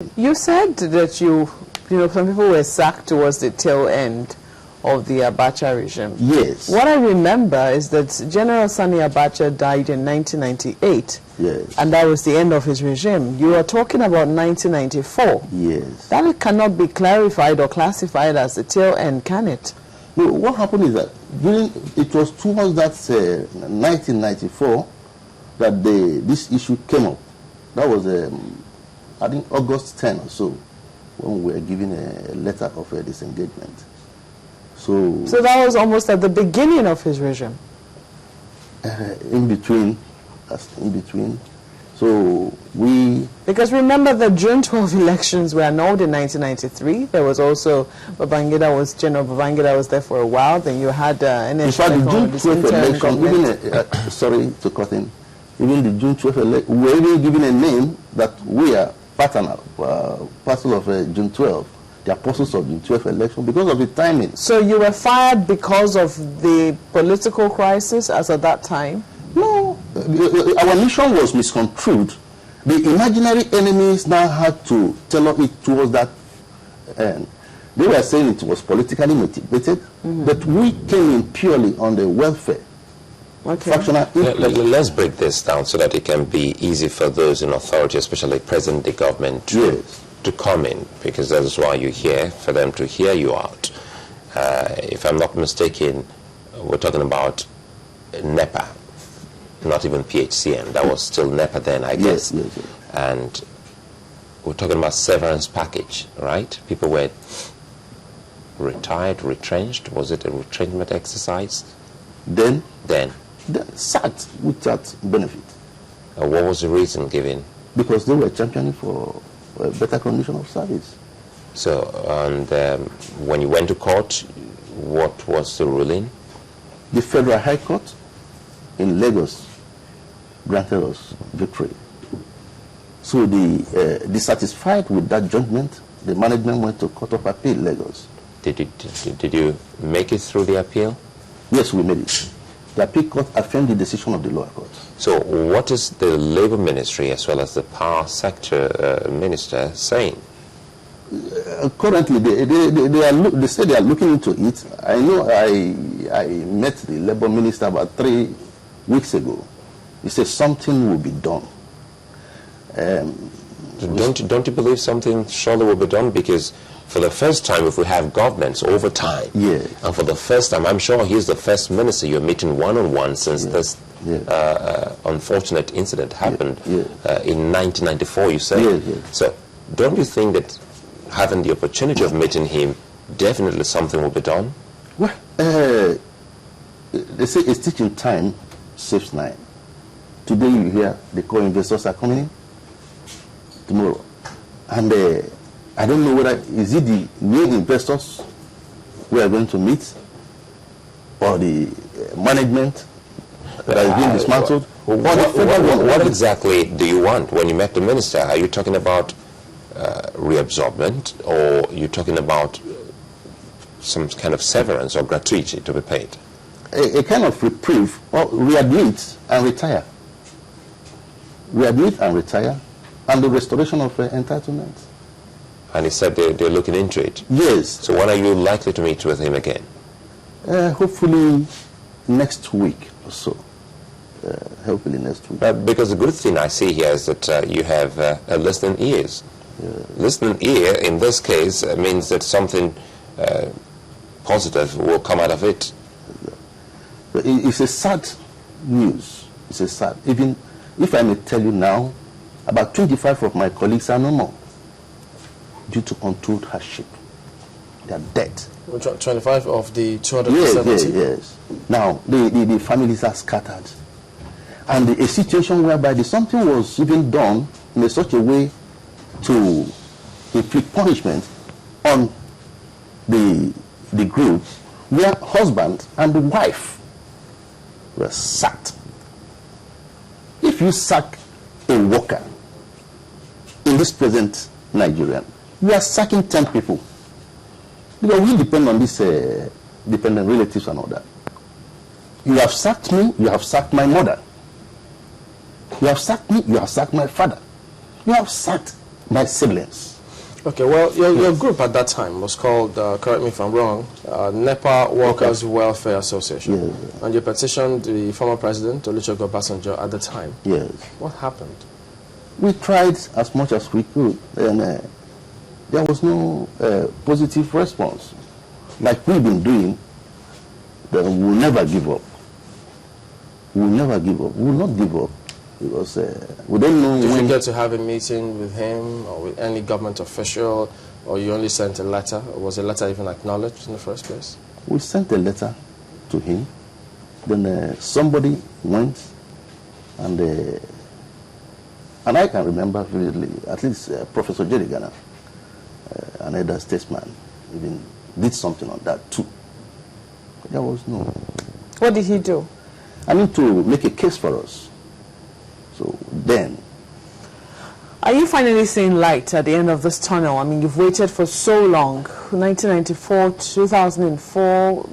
You said that some people were sacked towards the tail end of the Abacha regime. Yes. What I remember is that General Sani Abacha died in 1998. Yes. And that was the end of his regime. You are talking about 1994. Yes. That cannot be clarified or classified as the tail end, can it? No, what happened is that it was towards that 1994 that this issue came up. That was, I think, August 10 or so, when we were given a letter of disengagement. So that was almost at the beginning of his regime? In between. So Because remember the June 12 elections were annulled in 1993. There was also General Babangida was there for a while. Then you had in fact, the June 12 election, even sorry to cut in, even the June 12 election, we were even given a name that we are parcel of June 12. The apostles of the 12th election, because of the timing. So you were fired because of the political crisis as at that time? No, our mission was misconstrued. The imaginary enemies now had to tailor it towards that end. They were saying it was politically motivated, but we came in purely on the welfare. Okay. Let's break this down so that it can be easy for those in authority, especially present-day government, to come in, because that is why you're here, for them to hear you out. If I'm not mistaken, we're talking about NEPA, not even PHCN. That was still NEPA then, I guess. Yes. And we're talking about severance package, right? People were retired, retrenched. Was it a retrenchment exercise? Then sacked without benefit. What was the reason given? Because they were championing for a better condition of service. So, and when you went to court, what was the ruling? The Federal High Court in Lagos granted us victory. So dissatisfied with that judgment, the management went to Court of Appeal, Lagos. Did you make it through the appeal? Yes, we made it. The appeal court affirmed the decision of the lower court. So what is the Labour Ministry as well as the Power Sector Minister saying? Currently, they say they are looking into it. I know I met the Labour Minister about 3 weeks ago. He said something will be done. Don't you believe something surely will be done? Because for the first time, if we have governance over time, and for the first time, I'm sure he's the first minister you're meeting one-on-one since this unfortunate incident happened in 1994, you say. So don't you think that having the opportunity of meeting him, definitely something will be done? Well, they say a stitch in time saves 9. Today you hear the core investors are coming in. Tomorrow. And I don't know whether, is it the new investors we are going to meet, or the management that has been dismantled? What exactly do you want when you met the minister? Are you talking about reabsorbment, or you're talking about some kind of severance or gratuity to be paid? A kind of reprieve, or readmit and retire. Readmit and retire, and the restoration of entitlements. And he said they're looking into it? Yes. So when are you likely to meet with him again? Hopefully next week or so. Hopefully next week. Because the good thing I see here is that you have listening ears. Listening ear, in this case, means that something positive will come out of it. It's a sad news. It's a sad. Even if I may tell you now, about 25 of my colleagues are no more due to untold hardship. They are dead. 25 of the 270? Yes. Now, the families are scattered. And a situation whereby something was even done in such a way to inflict punishment on the group, where husband and the wife were sacked. If you sack a worker in this present Nigerian, we are sacking 10 people. Because we depend on these dependent relatives and all that. You have sacked me, you have sacked my mother. You have sacked me, you have sacked my father. You have sacked my siblings. Okay, well, your group at that time was called, correct me if I'm wrong, NEPA Workers Welfare Association. Yes. And you petitioned the former president, Olusegun Obasanjo, at the time. Yes. What happened? We tried as much as we could, and there was no positive response. Like we've been doing, then we'll never give up. We'll never give up. We will not give up. Because we don't know. Did you get to have a meeting with him or with any government official, or you only sent a letter? Or was a letter even acknowledged in the first place? We sent a letter to him. Then somebody went, and I can remember vividly, at least Professor Jerry Ghana, an elder statesman, even did something on that too. But there was no. What did he do? I mean, to make a case for us. So then, are you finally seeing light at the end of this tunnel? I mean, you've waited for so long, 1994, 2004,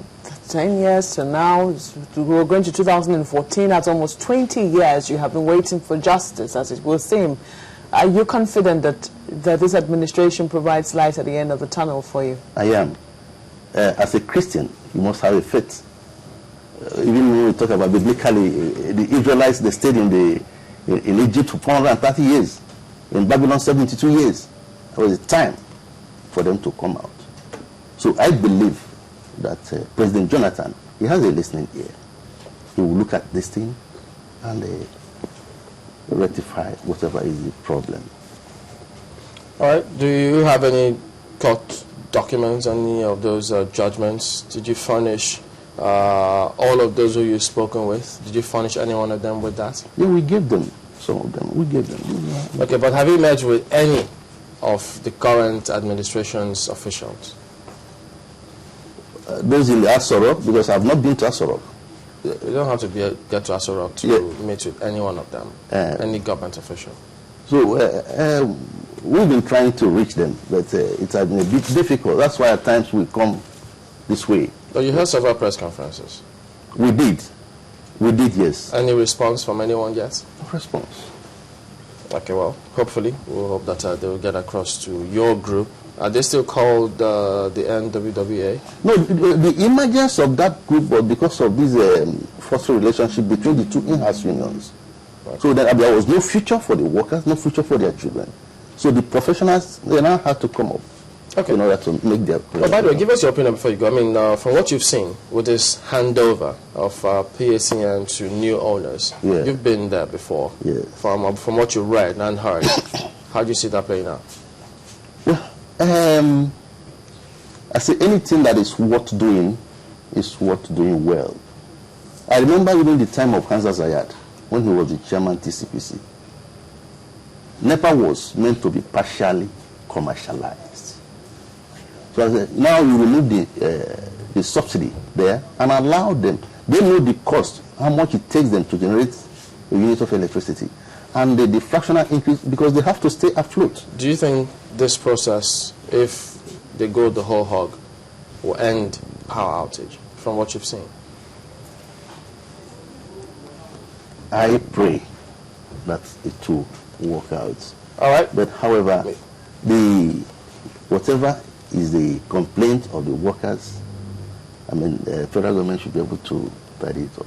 10 years to now. We're going to 2014. That's almost 20 years you have been waiting for justice, as it will seem. Are you confident that this administration provides light at the end of the tunnel for you? I am. As a Christian, you must have a faith. Even when we talk about biblically, the Israelites, they stayed in Egypt for 430 years. In Babylon, 72 years. It was a time for them to come out. So I believe that President Jonathan, he has a listening ear. He will look at this thing and rectify whatever is the problem. All right. Do you have any court documents, any of those judgments? Did you furnish all of those who you've spoken with? Did you furnish any one of them with that? Yeah, we gave them. Some of them, we gave them. Okay, but have you met with any of the current administration's officials? Those in the Asorok, because I've not been to Asorok. You don't have to get to Asorok to meet with any one of them, any government official. So we've been trying to reach them, but it has been a bit difficult. That's why at times we come this way. But you held several press conferences. We did. We did, yes. Any response from anyone yet? No response. Okay, well, hopefully, we'll hope that they will get across to your group. Are they still called the NWWA? No, the emergence of that group was because of this forceful relationship between the two in-house unions. Okay. So that there was no future for the workers, no future for their children. So the professionals, they now had to come up. Okay. In order to make their... Well, by the way, give us your opinion before you go. I mean, from what you've seen with this handover of PHCN to new owners, you've been there before. Yes. From what you read and heard, how do you see that playing out? Well, I say anything that is worth doing is worth doing well. I remember even the time of Hamza Zayat, when he was the chairman TCPC. NEPA was meant to be partially commercialized. So I said, now you remove the subsidy there and allow them. They know the cost, how much it takes them to generate a unit of electricity. And the fractional increase, because they have to stay afloat. Do you think this process, if they go the whole hog, will end power outage from what you've seen? I pray that it will work out. All right. But however, whatever is the complaint of the workers, I mean, the federal government should be able to tidy it up.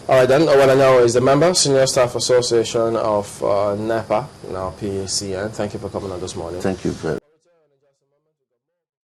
All right, then, what I know is the member, Senior Staff Association of NEPA, now PHCN. Thank you for coming on this morning. Thank you very much.